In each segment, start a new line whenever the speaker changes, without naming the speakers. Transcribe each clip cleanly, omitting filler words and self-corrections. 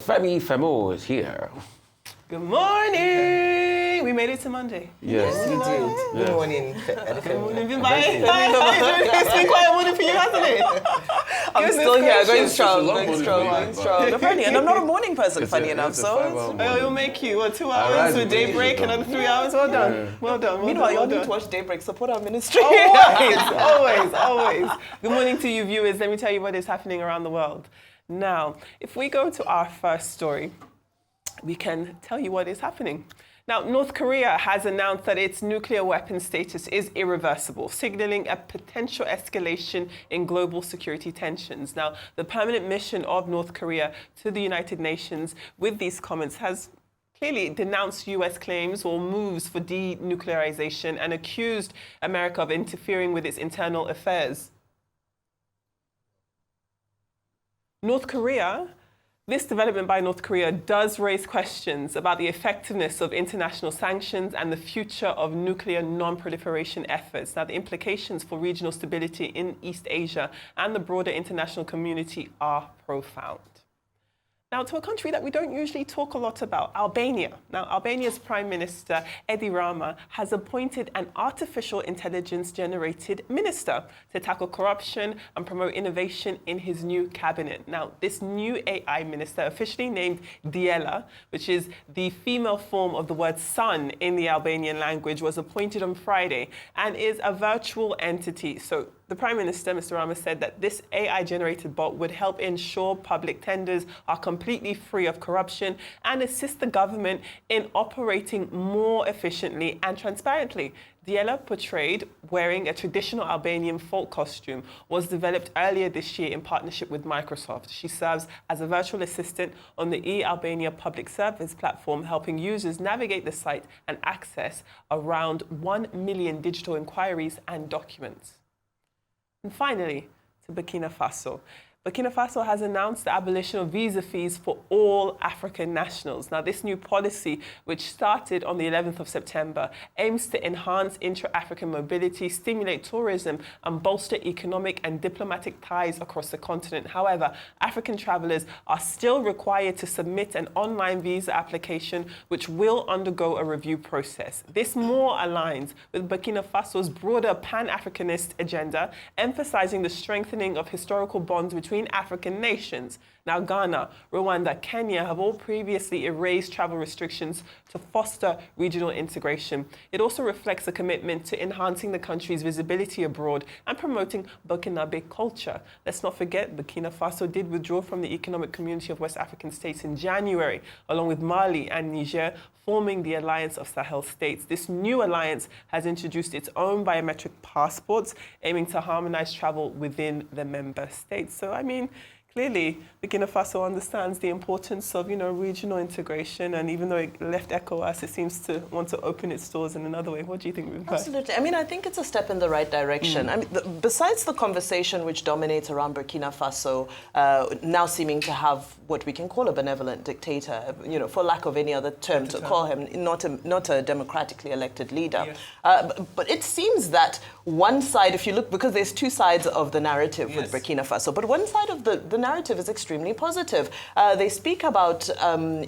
Femi Femo is here.
Good morning! We made it to Monday.
Yes,
we did. Good morning.
Good morning. It's been quite a morning for you, hasn't it?
I'm still here, going
It's
strong,
a long
going
morning
strong,
for
going
me,
strong.
but-
Funny, and I'm not a morning person, funny enough,
It's a
so...
5-hour morning.
It'll make you, 2
I
hours
rise
with
with the
daybreak,
dawn.
another 3 hours. Well done. Well done.
Meanwhile, y'all need
done.
to watch Daybreak, support our ministry.
Always. Good morning to you viewers. Let me tell you what is happening around the world. Now, if we go to our first story, we can tell you what is happening. Now, North Korea has announced that its nuclear weapons status is irreversible, signaling a potential escalation in global security tensions. Now, the permanent mission of North Korea to the United Nations with these comments has clearly denounced US claims or moves for denuclearization and accused America of interfering with its internal affairs. This development by North Korea does raise questions about the effectiveness of international sanctions and the future of nuclear non-proliferation efforts. Now, the implications for regional stability in East Asia and the broader international community are profound. Now, to a country that we don't usually talk a lot about, Albania. Now, Albania's Prime Minister, Edi Rama, has appointed an artificial intelligence-generated minister to tackle corruption and promote innovation in his new cabinet. Now, this new AI minister, officially named Diela, which is the female form of the word sun in the Albanian language, was appointed on Friday and is a virtual entity. So the Prime Minister, Mr. Rama, said that this AI-generated bot would help ensure public tenders are completely free of corruption and assist the government in operating more efficiently and transparently. Diela, portrayed wearing a traditional Albanian folk costume, was developed earlier this year in partnership with Microsoft. She serves as a virtual assistant on the e-Albania public service platform, helping users navigate the site and access around 1 million digital inquiries and documents. And finally, to Burkina Faso. Burkina Faso has announced the abolition of visa fees for all African nationals. Now, this new policy, which started on the 11th of September, aims to enhance intra-African mobility, stimulate tourism, and bolster economic and diplomatic ties across the continent. However, African travelers are still required to submit an online visa application, which will undergo a review process. This more aligns with Burkina Faso's broader Pan-Africanist agenda, emphasizing the strengthening of historical bonds between African nations. Now, Ghana, Rwanda, Kenya have all previously erased travel restrictions to foster regional integration. It also reflects a commitment to enhancing the country's visibility abroad and promoting Burkinabe culture. Let's not forget, Burkina Faso did withdraw from the Economic Community of West African States in January, along with Mali and Niger, forming the Alliance of Sahel States. This new alliance has introduced its own biometric passports, aiming to harmonize travel within the member states. So, I mean, clearly, Burkina Faso understands the importance of, regional integration, and even though it left ECOWAS, it seems to want to open its doors in another way. What do you think, Rebecca?
Absolutely. I mean, I think it's a step in the right direction. I mean, besides the conversation which dominates around Burkina Faso, now seeming to have what we can call a benevolent dictator, for lack of any other term to call him, not a democratically elected leader.
Yes.
But it seems that one side, if you look, because there's two sides of the narrative
Yes.
with Burkina Faso, but one side of the narrative is extremely positive. They speak about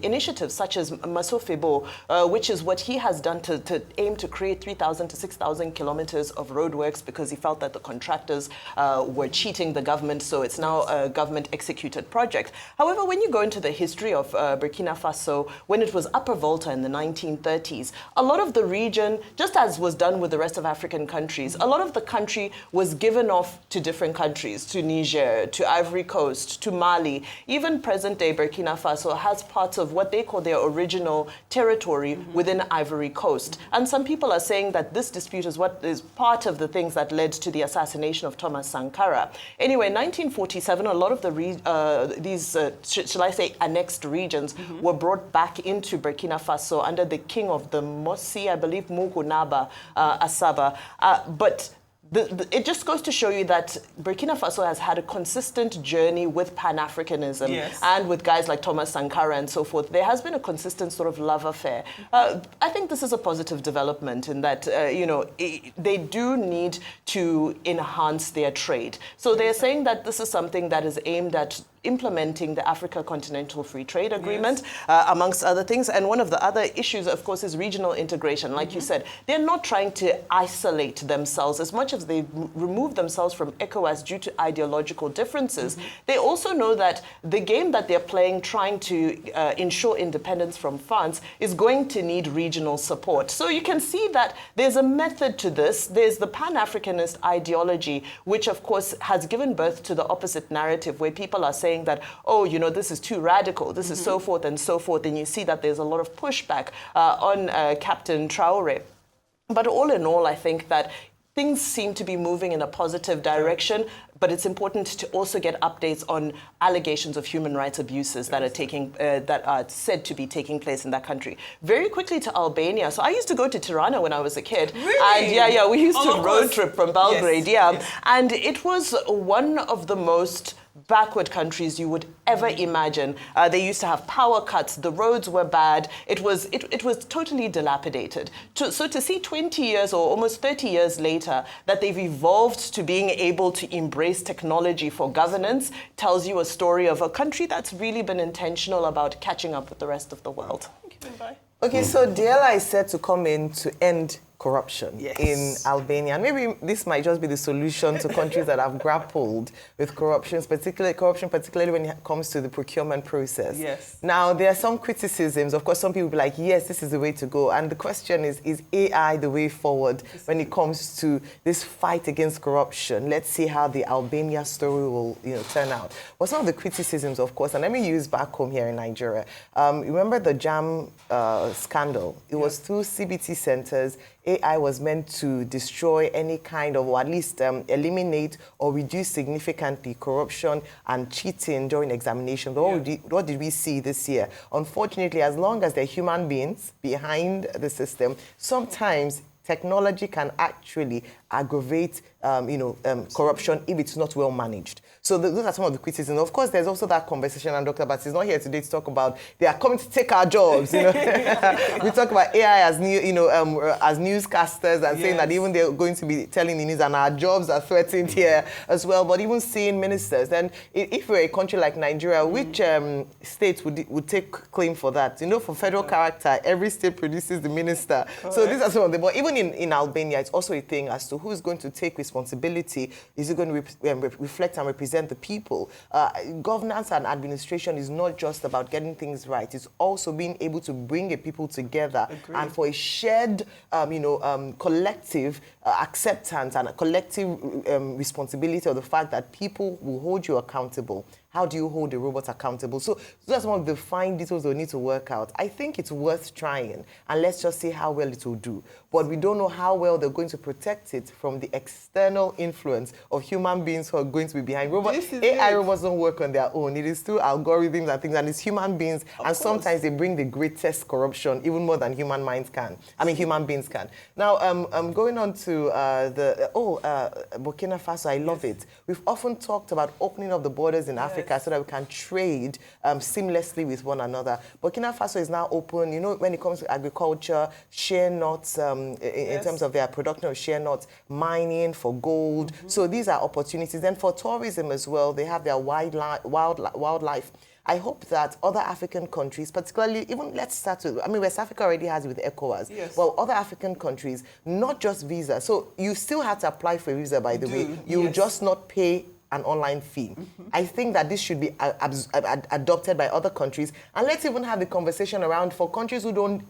initiatives such as Masofebo, which is what he has done to aim to create 3,000 to 6,000 kilometers of roadworks because he felt that the contractors were cheating the government, so it's now a government-executed project. However, when you go into the history of Burkina Faso, when it was Upper Volta in the 1930s, a lot of the region, just as was done with the rest of African countries, a lot of the country was given off to different countries, to Niger, to Ivory Coast, to Mali. Even present-day Burkina Faso has parts of what they call their original territory within Ivory Coast. And some people are saying that this dispute is what is part of the things that led to the assassination of Thomas Sankara. Anyway, in 1947, a lot of these, shall I say, annexed regions were brought back into Burkina Faso under the king of the Mossi, I believe, Mugunaba Asaba. But it just goes to show you that Burkina Faso has had a consistent journey with Pan-Africanism,
yes,
and with guys like Thomas Sankara and so forth. There has been a consistent sort of love affair. I think this is a positive development in that, they do need to enhance their trade. So they're saying that this is something that is aimed at implementing the Africa Continental Free Trade Agreement, amongst other things. And one of the other issues, of course, is regional integration. Like you said, they're not trying to isolate themselves as much as they remove themselves from ECOWAS due to ideological differences. They also know that the game that they're playing, trying to ensure independence from France, is going to need regional support. So you can see that there's a method to this. There's the Pan-Africanist ideology, which of course has given birth to the opposite narrative, where people are saying that, oh, you know, this is too radical, this is so forth and so forth, and you see that there's a lot of pushback on Captain Traore. But all in all, I think that things seem to be moving in a positive direction, but it's important to also get updates on allegations of human rights abuses that are said to be taking place in that country. Very quickly to Albania. So I used to go to Tirana when I was a kid.
Really?
And we used to road trip from Belgrade,
Yes.
And it was one of the most backward countries you would ever imagine. They used to have power cuts. The roads were bad. It was totally dilapidated. So to see 20 years or almost 30 years later that they've evolved to being able to embrace technology for governance tells you a story of a country that's really been intentional about catching up with the rest of the world.
Thank you, Mbaye.
Okay, so DLI is set to come in to end corruption in Albania. And maybe this might just be the solution to countries that have grappled with corruption, particularly when it comes to the procurement process.
Yes.
Now, there are some criticisms. Of course, some people will be like, yes, this is the way to go. And the question is AI the way forward when it comes to this fight against corruption? Let's see how the Albania story will turn out. But some of the criticisms, of course, and let me use back home here in Nigeria. Remember the JAM scandal? It was through CBT centers. AI was meant to destroy any kind of, or at least eliminate or reduce significantly corruption and cheating during examinations. But what did we see this year? Unfortunately, as long as there are human beings behind the system, sometimes technology can actually aggravate corruption if it's not well managed. So those are some of the criticisms. Of course, there's also that conversation, and Dr. Bass is not here today to talk about they are coming to take our jobs. We talk about AI as as newscasters and saying that even they're going to be telling the news, and our jobs are threatened here as well. But even seeing ministers, then if we're a country like Nigeria, which state would take claim for that? For federal character, every state produces the minister. Correct. So these are some of the. But even in Albania, it's also a thing as to who's going to take responsibility. Is it going to reflect and represent the people? Governance and administration is not just about getting things right. It's also being able to bring a people together. Agreed. And for a shared, collective acceptance and a collective responsibility of the fact that people will hold you accountable. How do you hold a robot accountable? So that's one of the fine details we'll need to work out. I think it's worth trying, and let's just see how well it will do. But we don't know how well they're going to protect it from the external influence of human beings who are going to be behind robots. AI robots don't work on their own. It is through algorithms and things, and it's human beings. And sometimes they bring the greatest corruption, even more than human beings can. Now, going on to Burkina Faso, I love it. We've often talked about opening up the borders in Africa so that we can trade seamlessly with one another. Burkina Faso is now open, when it comes to agriculture, shea nuts, in terms of their production of shea nuts, mining for gold. So these are opportunities. Then for tourism as well, they have their wildlife. I hope that other African countries, particularly, even let's start with, West Africa already has it with ECOWAS. Yes. Well, other African countries, not just visa. So you still have to apply for a visa, by the way. You will just not pay an online fee. I think that this should be adopted by other countries. And let's even have the conversation around for countries who don't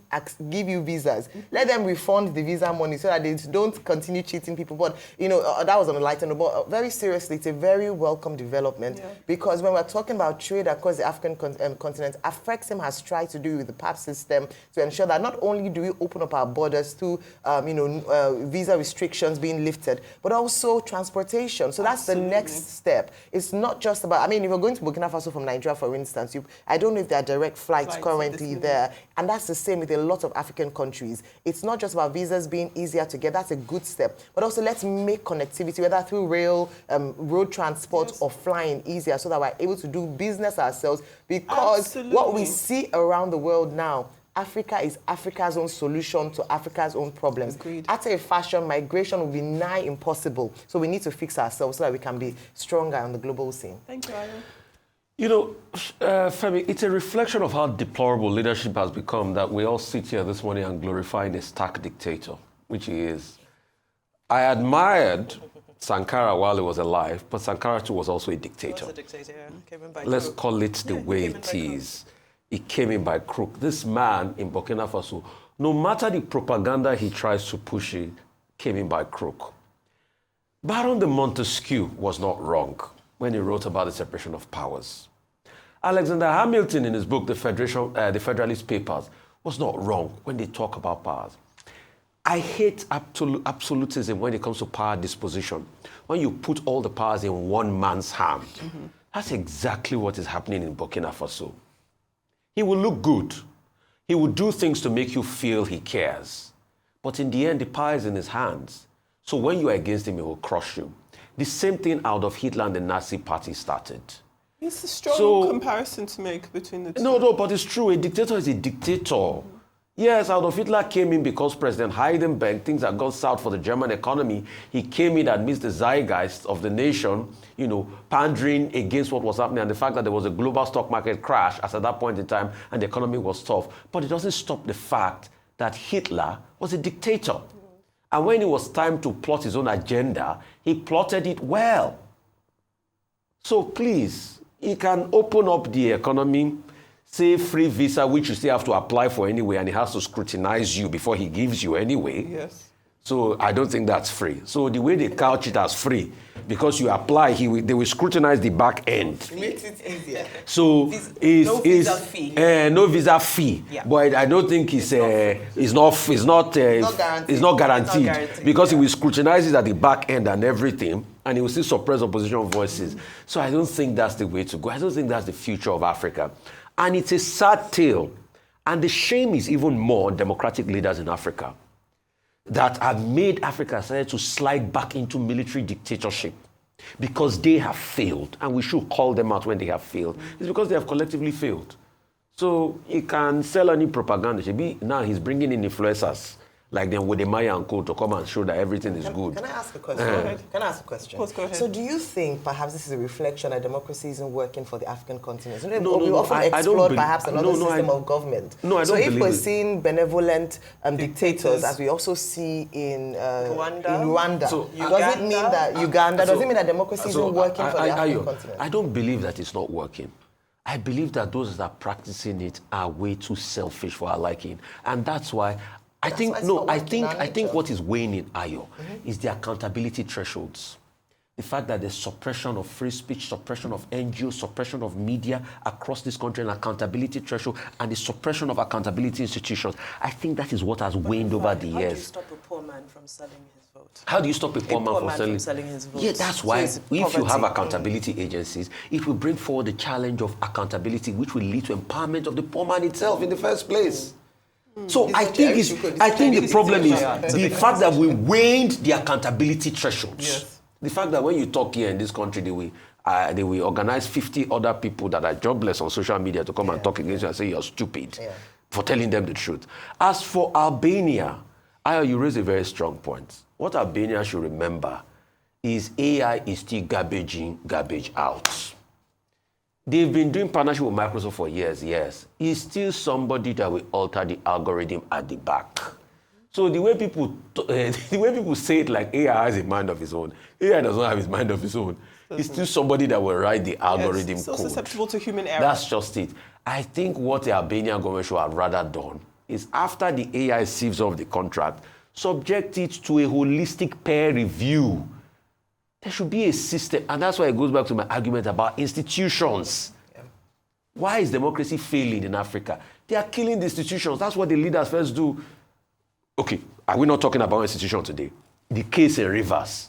give you visas. Let them refund the visa money so that they don't continue cheating people. But, that was on a lighter note. But very seriously, it's a very welcome development because when we're talking about trade across the African continent, Afrexim has tried to do with the PAP system to ensure that not only do we open up our borders to, visa restrictions being lifted, but also transportation. So that's the next step. It's not just about, if you're going to Burkina Faso from Nigeria, for instance, I don't know if there are direct flights currently there. And that's the same with a lot of African countries. It's not just about visas being easier to get. That's a good step. But also let's make connectivity, whether through rail, road transport, or flying easier so that we're able to do business ourselves. Because what we see around the world now, Africa is Africa's own solution to Africa's own problems. Agreed. After a fashion, migration will be nigh impossible. So we need to fix ourselves so that we can be stronger on the global scene.
Thank you, Aaron.
You know, Femi, it's a reflection of how deplorable leadership has become that we all sit here this morning and glorifying a stark dictator, which he is. I admired Sankara while he was alive, but Sankara too was also a dictator.
He was a dictator, yeah. Came in by
Let's
crook.
call it the way it is. He came in by crook. This man in Burkina Faso, no matter the propaganda he tries to push, it came in by crook. Baron de Montesquieu was not wrong when he wrote about the separation of powers. Alexander Hamilton, in his book, The Federalist Papers, was not wrong when they talk about powers. I hate absolutism when it comes to power disposition. When you put all the powers in one man's hand, that's exactly what is happening in Burkina Faso. He will look good. He will do things to make you feel he cares. But in the end, the power is in his hands. So when you are against him, he will crush you. The same thing out of Hitler and the Nazi party started.
It's a strong comparison to make between the two.
No, but it's true. A dictator is a dictator. Yes, Adolf Hitler came in because President Heidenberg, things had gone south for the German economy. He came in amidst the zeitgeist of the nation, you know, pandering against what was happening and the fact that there was a global stock market crash as at that point in time and the economy was tough. But it doesn't stop the fact that Hitler was a dictator. And when it was time to plot his own agenda, he plotted it well. So please, he can open up the economy, say free visa, which you still have to apply for anyway, and he has to scrutinize you before he gives you anyway.
Yes.
So I don't think that's free. So the way they couch it as free, because you apply, they will scrutinize the back end.
It makes it easier.
So
no visa fee.
No visa fee.
Yeah.
But I don't think it's not guaranteed because he will scrutinize it at the back end and everything, and he will still suppress opposition voices. So I don't think that's the way to go. I don't think that's the future of Africa. And it's a sad tale. And the shame is even more on democratic leaders in Africa that have made Africa to slide back into military dictatorship because they have failed. And we should call them out when they have failed. It's because they have collectively failed. So he can sell any propaganda. Now he's bringing in influencers like them with the Maya and Co to come and show that everything is good.
Can I ask a question? Can I ask a question?
Of course, go ahead.
So do you think perhaps this is a reflection that democracy isn't working for the African continent? We
No,
often
I don't
explore
believe-
perhaps another system of government.
No, I don't
So if
believe
we're
it.
seeing benevolent dictators,
Dictators.
as we also see in
Rwanda.
Rwanda,
So-
does it mean that Uganda, does it mean that democracy isn't working for the African continent?
I don't believe that it's not working. I believe that those that are practicing it are way too selfish for our liking. And that's why I think what is weighing in Ayo is the accountability thresholds. The fact that there's suppression of free speech, suppression of NGOs, suppression of media across this country, and accountability threshold, and the suppression of accountability institutions. I think that is what has waned over the
How do you
years.
stop a poor man from selling his vote?
How do you stop a poor man from
selling his vote?
Yeah, that's
So
why
it's
if you
poverty.
have accountability agencies, it will bring forward the challenge of accountability, which will lead to empowerment of the poor man itself in the first place. So I think the problem is the fact that we waned the accountability thresholds.
Yes.
The fact that when you talk here in this country, they will organize 50 other people that are jobless on social media to come and talk against you and say you're stupid for telling them the truth. As for Albania, you raise a very strong point. What Albania should remember is AI is still garbage in, garbage out. They've been doing partnership with Microsoft for years, yes. He's still somebody that will alter the algorithm at the back. So the way people say it like AI has a mind of his own, AI does not have his mind of his own. He's still somebody that will write the algorithm
so
code.
susceptible to human error.
That's just it. I think what the Albanian government should have rather done is after the AI sieves off the contract, subject it to a holistic peer review. There should be a system, and that's why it goes back to my argument about institutions. Why is democracy failing in Africa? They are killing the institutions. That's what the leaders first do. Okay, are we not talking about institution today? The case in Rivers.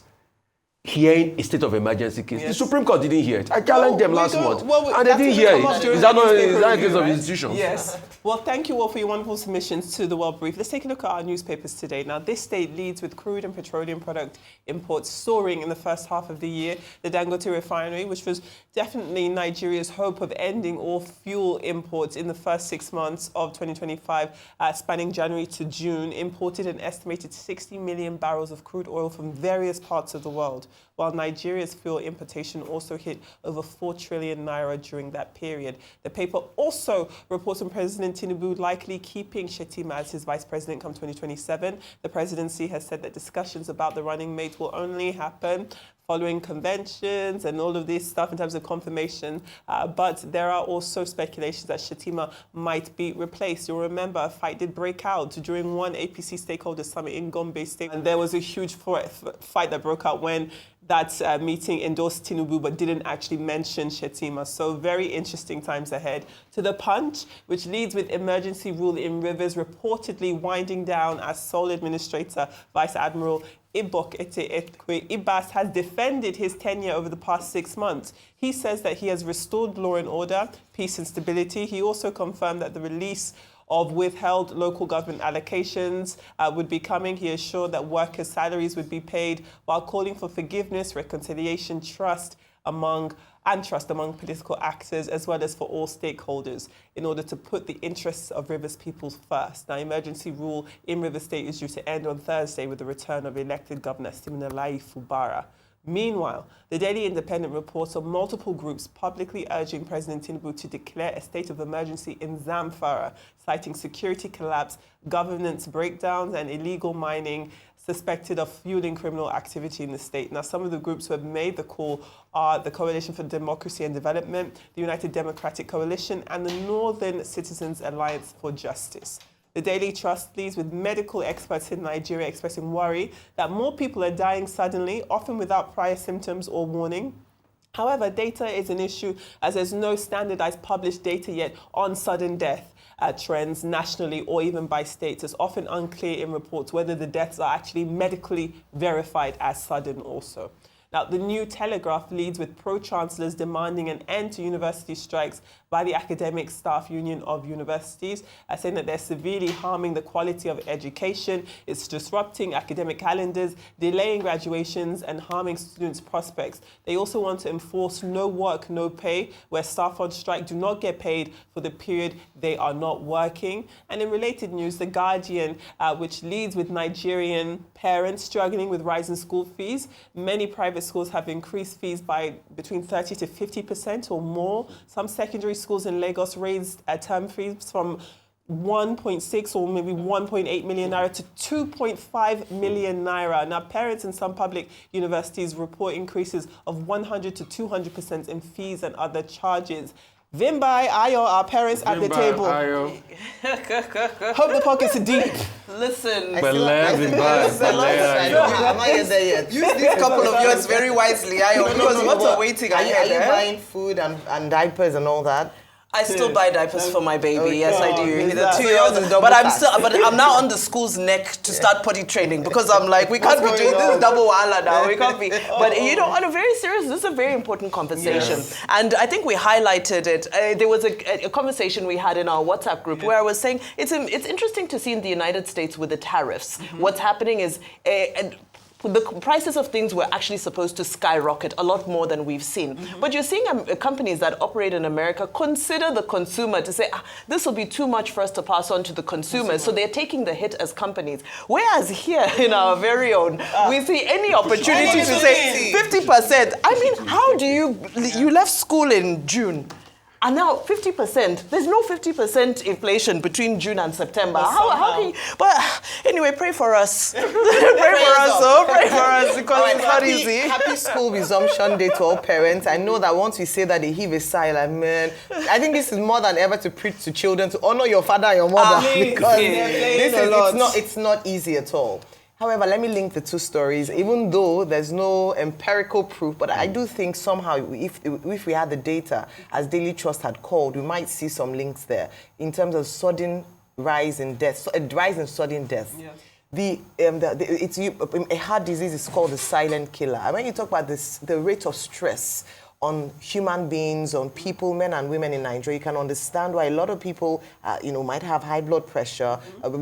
Hearing a state of emergency case.
Yes.
The Supreme Court didn't hear it. I challenged them last month.
and
And they didn't hear it. Is that not a case of institutions?
Yes. Well, thank you all for your wonderful submissions to the World Brief. Let's take a look at our newspapers today. Now, this state leads with crude and petroleum product imports soaring in the first half of the year. The Dangote refinery, which was definitely Nigeria's hope of ending all fuel imports in the first 6 months of 2025, spanning January to June, imported an estimated 60 million barrels of crude oil from various parts of the world. while Nigeria's fuel importation also hit over 4 trillion naira during that period. The paper also reports on President Tinubu likely keeping Shettima as his vice president come 2027. The presidency has said that discussions about the running mate will only happen following conventions and all of this stuff in terms of confirmation. But there are also speculations that Shettima might be replaced. You'll remember a fight did break out during one APC stakeholder summit in Gombe State. And there was a huge fight that broke out when that meeting endorsed Tinubu but didn't actually mention Shettima. So very interesting times ahead. To the Punch, which leads with emergency rule in Rivers reportedly winding down as sole administrator, Vice Admiral Ibas has defended his tenure over the past 6 months. He says that he has restored law and order, peace and stability. He also confirmed that the release of withheld local government allocations would be coming. He assured that workers' salaries would be paid while calling for forgiveness, reconciliation, trust among political actors as well as for all stakeholders in order to put the interests of Rivers people first. Now, emergency rule in Rivers State is due to end on Thursday with the return of elected Governor Siminalayi Fubara. Meanwhile, the Daily Independent reports on multiple groups publicly urging President Tinubu to declare a state of emergency in Zamfara, citing security collapse, governance breakdowns, and illegal mining suspected of fueling criminal activity in the state. Now, some of the groups who have made the call are the Coalition for Democracy and Development, the United Democratic Coalition, and the Northern Citizens Alliance for Justice. The Daily Trust leads with medical experts in Nigeria expressing worry that more people are dying suddenly, often without prior symptoms or warning. However, data is an issue as there's no standardized published data yet on sudden death trends nationally or even by states. It's often unclear in reports whether the deaths are actually medically verified as sudden also. Now, the New Telegraph leads with pro-chancellors demanding an end to university strikes by the Academic Staff Union of Universities, saying that they're severely harming the quality of education, it's disrupting academic calendars, delaying graduations, and harming students' prospects. They also want to enforce no work, no pay, where staff on strike do not get paid for the period they are not working. And in related news, The Guardian, which leads with Nigerian parents struggling with rising school fees. Many private schools have increased fees by between 30 to 50% or more. Some secondary schools in Lagos raised term fees from 1.6 or maybe 1.8 million naira to 2.5 million naira. Now, parents in some public universities report increases of 100 to 200% in fees and other charges. Vimbai, Ayo, our parents at the table. Hope the pockets are deep.
Listen,
I'm not yet there yet.
Use this couple of yours very wisely, Ayo, because what's awaiting
are you buying food and diapers and all that?
I still buy diapers for my baby.
Okay.
Yes, I do. The 2
yours
years,
is double
but
tax.
I'm now on the school's neck to start potty training because I'm like, we can't be doing this double wahala now. We can't be. But you know, on a very serious, this is a very important conversation, and I think we highlighted it. There was a conversation we had in our WhatsApp group where I was saying it's interesting to see in the United States with the tariffs. What's happening is the prices of things were actually supposed to skyrocket a lot more than we've seen. But you're seeing companies that operate in America consider the consumer to say, this will be too much for us to pass on to the consumer. So they're taking the hit as companies. Whereas here in our very own, we see any opportunity to say 50%. I mean, how do you left school in June? And now 50%, there's no 50% inflation between June and September. How can you, but anyway, pray for us. pray for us because it's not easy.
Happy school resumption day to all parents. I know that once we say that, they heave a sigh like, man, I think this is more than ever to preach to children to honor your father and your mother because it's not easy at all. However, let me link the two stories, even though there's no empirical proof, but I do think somehow if we had the data, as Daily Trust had called, we might see some links there in terms of sudden rise in deaths, a rise in sudden deaths. Yes. A heart disease is called the silent killer. And when you talk about this, the rate of stress on human beings, on people, men and women in Nigeria, you can understand why a lot of people, might have high blood pressure.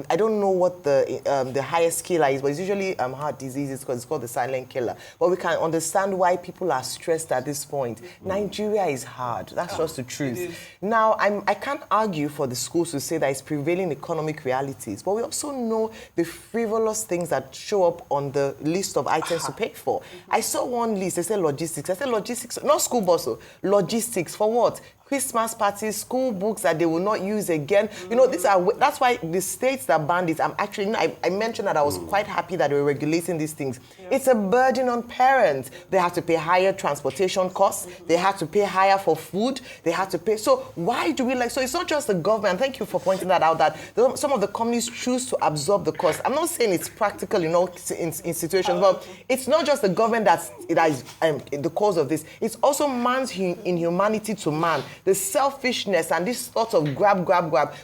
I don't know what the highest killer is, but it's usually heart disease because it's called the silent killer. But we can understand why people are stressed at this point. Nigeria is hard. That's just the truth. Now, I can't argue for the schools to say that it's prevailing economic realities, but we also know the frivolous things that show up on the list of items to pay for. I saw one list, they said logistics. I said logistics, not school bus, logistics for what? Christmas parties, school books that they will not use again. You know, that's why the states that banned it, I mentioned that I was quite happy that they were regulating these things. Yeah. It's a burden on parents. They have to pay higher transportation costs. They have to pay higher for food. They have to pay. So why do we so it's not just the government. Thank you for pointing that out, that some of the companies choose to absorb the cost. I'm not saying it's practical in all in situations, but it's not just the government that is the cause of this. It's also man's inhumanity to man. The selfishness and this thought of grab,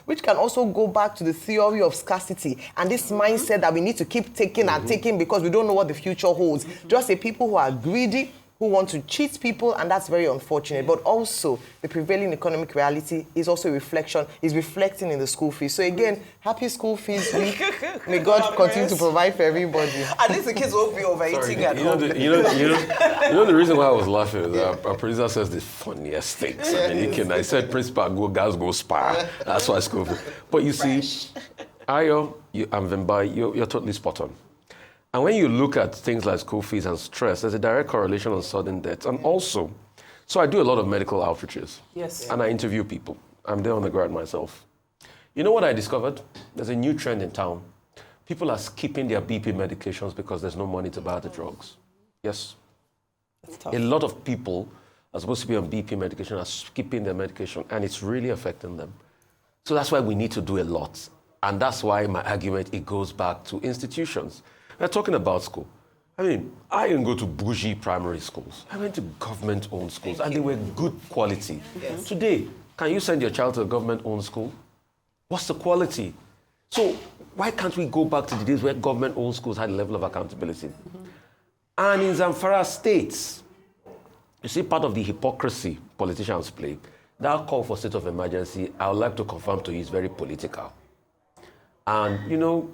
which can also go back to the theory of scarcity and this mindset that we need to keep taking and taking because we don't know what the future holds. Just a people who are greedy, who want to cheat people, and that's very unfortunate. But also, the prevailing economic reality is also reflecting in the school fees. So again, happy school fees week. May God continue to provide for everybody.
At least the kids won't be overeating at home.
You know the reason why I was laughing is that our producer says the funniest things. I said, principal, guys go spar. That's why school fees. But you see, Ayo, and Vimbai, you're totally spot on. And when you look at things like school fees and stress, there's a direct correlation on sudden death. And also, so I do a lot of medical outreaches.
Yes.
And I interview people. I'm there on the ground myself. You know what I discovered? There's a new trend in town. People are skipping their BP medications because there's no money to buy the drugs. Yes.
That's tough.
A lot of people are supposed to be on BP medication are skipping their medication, and it's really affecting them. So that's why we need to do a lot. And that's why my argument, it goes back to institutions. We're talking about school. I mean, I didn't go to bougie primary schools. I went to government-owned schools, and they were good quality.
Yes.
Today, can you send your child to a government-owned school? What's the quality? So why can't we go back to the days where government-owned schools had a level of accountability? And in Zamfara states, you see part of the hypocrisy politicians play. That call for state of emergency, I would like to confirm to you, is very political. And, you know,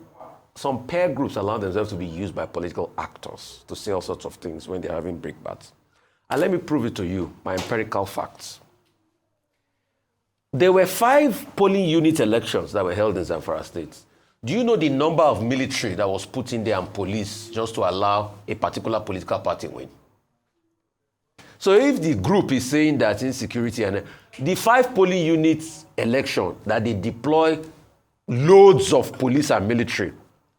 some pair groups allow themselves to be used by political actors to say all sorts of things when they're having brickbats. And let me prove it to you, my empirical facts. There were 5 polling unit elections that were held in Zamfara State. Do you know the number of military that was put in there and police just to allow a particular political party win? So if the group is saying that insecurity, and the 5 polling units election that they deploy loads of police and military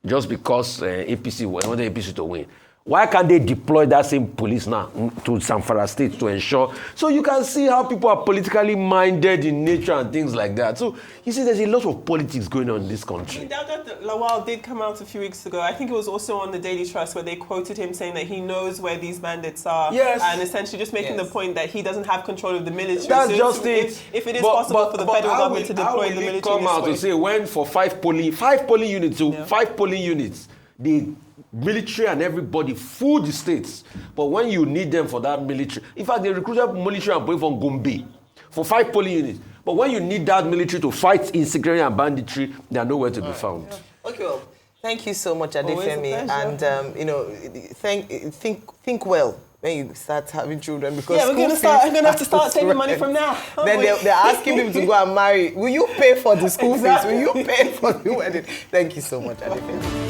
just because APC wanted APC to win, why can't they deploy that same police now to Zamfara State to ensure? So you can see how people are politically minded in nature and things like that. So you see, there's a lot of politics going on in this country.
Lawal did come out a few weeks ago. I think it was also on the Daily Trust where they quoted him saying that he knows where these bandits are.
Yes.
And essentially just making the point that he doesn't have control of the military.
That's
so
just it.
If it is possible for the federal government to deploy the military
come out to say when for 5 polling units, so 5 polling units, the military and everybody fool the states. But when you need them for that military, in fact, they recruited military and boy from Gombe for 5 polling units. But when you need that military to fight insecurity and banditry, they are nowhere to be found.
Yeah. Okay, well,
thank you so much, Adefemi. And think well when you start having children, because
I'm going to have to start saving money from now.
Then they're asking people to go and marry. Will you pay for the school fees? Will you pay for the wedding? Thank you so much, Adefemi.